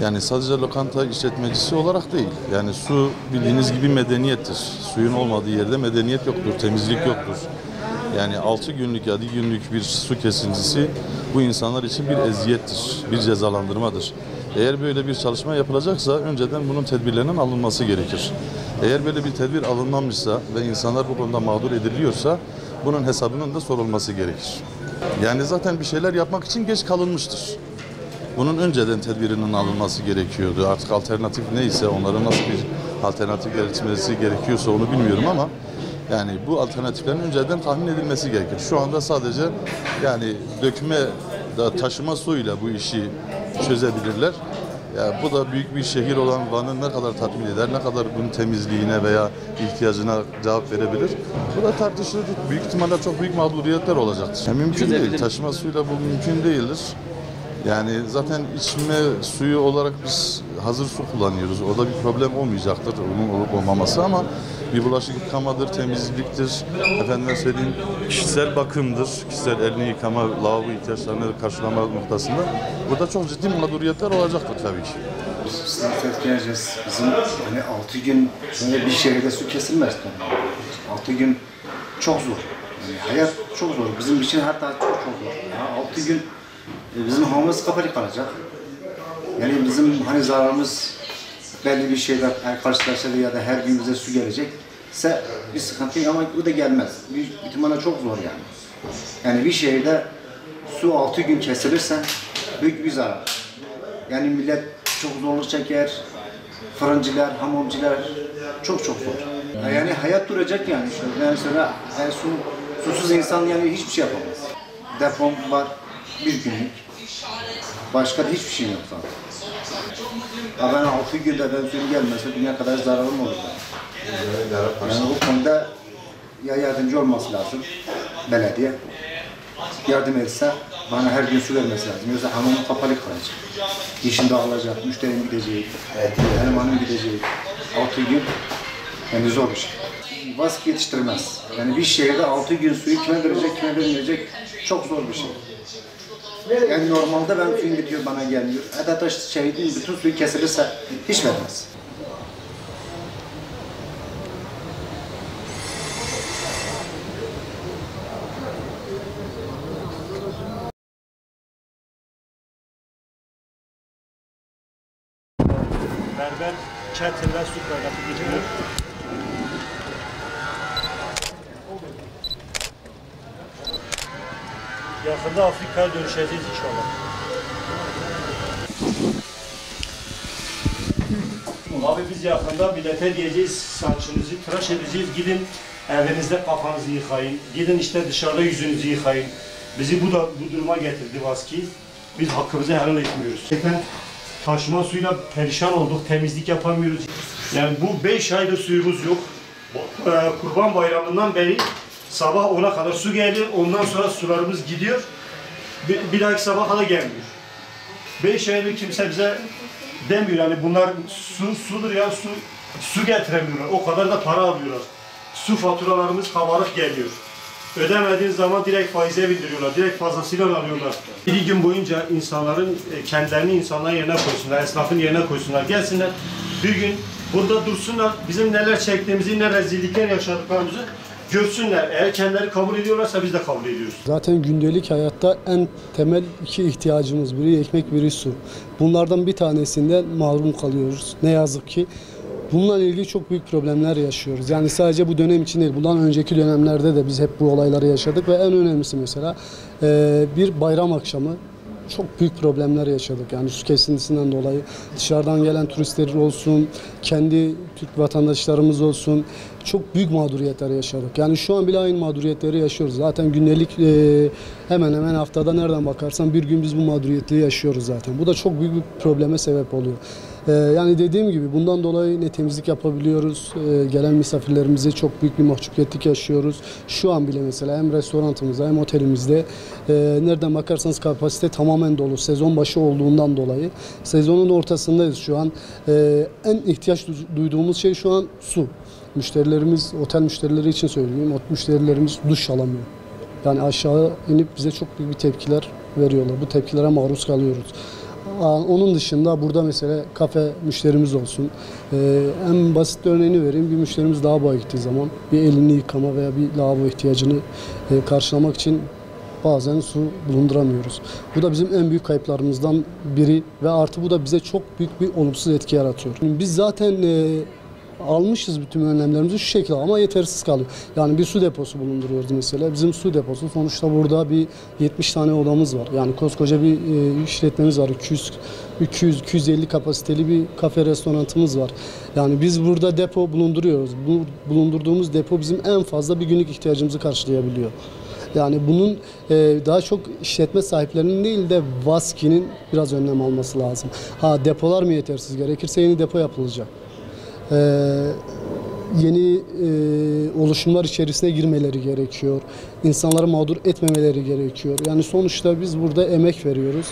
Yani sadece lokanta işletmecisi olarak değil. Yani su bildiğiniz gibi medeniyettir. Suyun olmadığı yerde medeniyet yoktur, temizlik yoktur. Yani 6 günlük, 7 günlük bir su kesintisi bu insanlar için bir eziyettir, bir cezalandırmadır. Eğer böyle bir çalışma yapılacaksa önceden bunun tedbirlerinin alınması gerekir. Eğer böyle bir tedbir alınmamışsa ve insanlar bu konuda mağdur ediliyorsa bunun hesabının da sorulması gerekir. Yani zaten bir şeyler yapmak için geç kalınmıştır. Bunun önceden tedbirinin alınması gerekiyordu. Artık alternatif neyse, onların nasıl bir alternatif gelişmesi gerekiyorsa onu bilmiyorum ama yani bu alternatiflerin önceden tahmin edilmesi gerekir. Şu anda sadece yani dökme, taşıma suyuyla bu işi çözebilirler. Yani bu da büyük bir şehir olan Van'ı ne kadar tatmin eder, ne kadar bunun temizliğine veya ihtiyacına cevap verebilir. Bu da tartışılır. Büyük ihtimalle çok büyük mağduriyetler olacaktır. Yani mümkün değil. Taşıma suyuyla bu mümkün değildir. Yani zaten içme suyu olarak biz hazır su kullanıyoruz. Orada bir problem olmayacaktır onun olup olmaması ama bir bulaşık yıkamadır, temizliktir, efendime söyleyeyim kişisel bakımdır, kişisel elini yıkama, lavabo ihtiyaçlarını karşılama noktasında burada çok ciddi mağduriyetler olacaktır tabii ki. Biz geleceğiz. Bizim hani 6 gün böyle bir şehirde su kesilmez. 6 gün çok zor. Yani hayat çok zor. Bizim için hatta çok zor. Ya 6 gün bizim havamız kapalı kalacak. Yani bizim hani zararımız belli bir şeyler karşılaşacak ya da her gün bize su gelecekse bir sıkıntı ama bu da gelmez. Büyük ihtimalle çok zor yani. Yani bir şehirde su 6 gün kesilirse büyük bir zarar. Yani millet çok zorluk çeker, fırıncılar, hamamcılar çok zor. Yani hayat duracak yani. Yani sonra yani susuz insan yani hiçbir şey yapamaz. Depom var, bir günlük. Başka da hiçbir şey yok zaten. Ben 6 günde ben suyun gelmese dünya kadar zararım olur. Yani bu konuda ya yardımcı olması lazım, belediye. Yardım etse bana her gün su vermesi lazım. Yoksa hamamım kapalı kalacak. İşim dağılacak, müşterim gidecek, benim hanım gidecek. 6 gün yani zor bir şey. Vasıf yetiştirmez. Yani bir şehirde 6 gün suyu kime verecek, kime vermeyecek çok zor bir şey. Yani normalde ben suyun bitiyor bana gelmiyor. Hatta şehidin bütün suyu kesilirse hiç vermez. Berber kettle'den su kaynatıp getiriyor. Yakında Afrika'ya dönüşeceğiz inşallah. Abi biz yakında millete diyeceğiz, saçınızı tıraş edeceğiz, gidin evinizde kafanızı yıkayın, gidin işte dışarıda yüzünüzü yıkayın. Bizi bu duruma getirdi Vaski. Biz hakkımızı helal etmiyoruz. Zaten taşıma suyuyla perişan olduk, temizlik yapamıyoruz. Yani bu 5 aydır suyumuz yok. Kurban Bayramı'ndan beri sabah 10'a kadar su geldi, ondan sonra sularımız gidiyor. Bir dahaki sabah kadar gelmiyor. 5 aydır kimse bize demiyor yani bunlar sudur ya su getiremiyorlar. O kadar da para alıyorlar. Su faturalarımız kabarık geliyor. Ödemediğin zaman direkt faize bindiriyorlar, direkt fazlasıyla alıyorlar. Bir gün boyunca insanların kendilerini insanların yerine koysunlar, esnafın yerine koysunlar. Gelsinler bir gün burada dursunlar, bizim neler çektiğimizi, ne rezillikler yaşadıklarımızı görsünler. Eğer kendileri kabul ediyorlarsa biz de kabul ediyoruz. Zaten gündelik hayatta en temel 2 ihtiyacımız, biri ekmek, biri su. Bunlardan bir tanesinden mahrum kalıyoruz. Ne yazık ki. Bununla ilgili çok büyük problemler yaşıyoruz. Yani sadece bu dönem için değil, bundan önceki dönemlerde de biz hep bu olayları yaşadık ve en önemlisi mesela bir bayram akşamı çok büyük problemler yaşadık. Yani su kesintisinden dolayı dışarıdan gelen turistler olsun, kendi Türk vatandaşlarımız olsun çok büyük mağduriyetler yaşadık. Yani şu an bile aynı mağduriyetleri yaşıyoruz. Zaten gündelik hemen hemen haftada nereden bakarsan bir gün biz bu mağduriyetleri yaşıyoruz zaten. Bu da çok büyük bir probleme sebep oluyor. Yani dediğim gibi bundan dolayı ne temizlik yapabiliyoruz, gelen misafirlerimize çok büyük bir mahcubiyetlik yaşıyoruz. Şu an bile mesela hem restoranımızda hem otelimizde nereden bakarsanız kapasite tamamen dolu. Sezon başı olduğundan dolayı. Sezonun ortasındayız şu an. En ihtiyaç duyduğumuz şey şu an su. Müşterilerimiz, otel müşterileri için söyleyeyim, müşterilerimiz duş alamıyor. Yani aşağı inip bize çok büyük bir tepkiler veriyorlar. Bu tepkilere maruz kalıyoruz. Onun dışında burada mesela kafe müşterimiz olsun. En basit bir örneğini vereyim. Bir müşterimiz lavaboya gittiği zaman bir elini yıkama veya bir lavabo ihtiyacını karşılamak için bazen su bulunduramıyoruz. Bu da bizim en büyük kayıplarımızdan biri ve artı bu da bize çok büyük bir olumsuz etki yaratıyor. Biz zaten almışız bütün önlemlerimizi şu şekilde ama yetersiz kalıyor. Yani bir su deposu bulunduruyoruz mesela. Bizim su deposu sonuçta burada bir 70 tane odamız var. Yani koskoca bir işletmemiz var. 200-250 kapasiteli bir kafe restoranımız var. Yani biz burada depo bulunduruyoruz. Bu bulundurduğumuz depo bizim en fazla bir günlük ihtiyacımızı karşılayabiliyor. Yani bunun daha çok işletme sahiplerinin değil de VASKİ'nin biraz önlem alması lazım. Depolar mı yetersiz? Gerekirse yeni depo yapılacak. Yeni oluşumlar içerisine girmeleri gerekiyor. İnsanları mağdur etmemeleri gerekiyor. Yani sonuçta biz burada emek veriyoruz.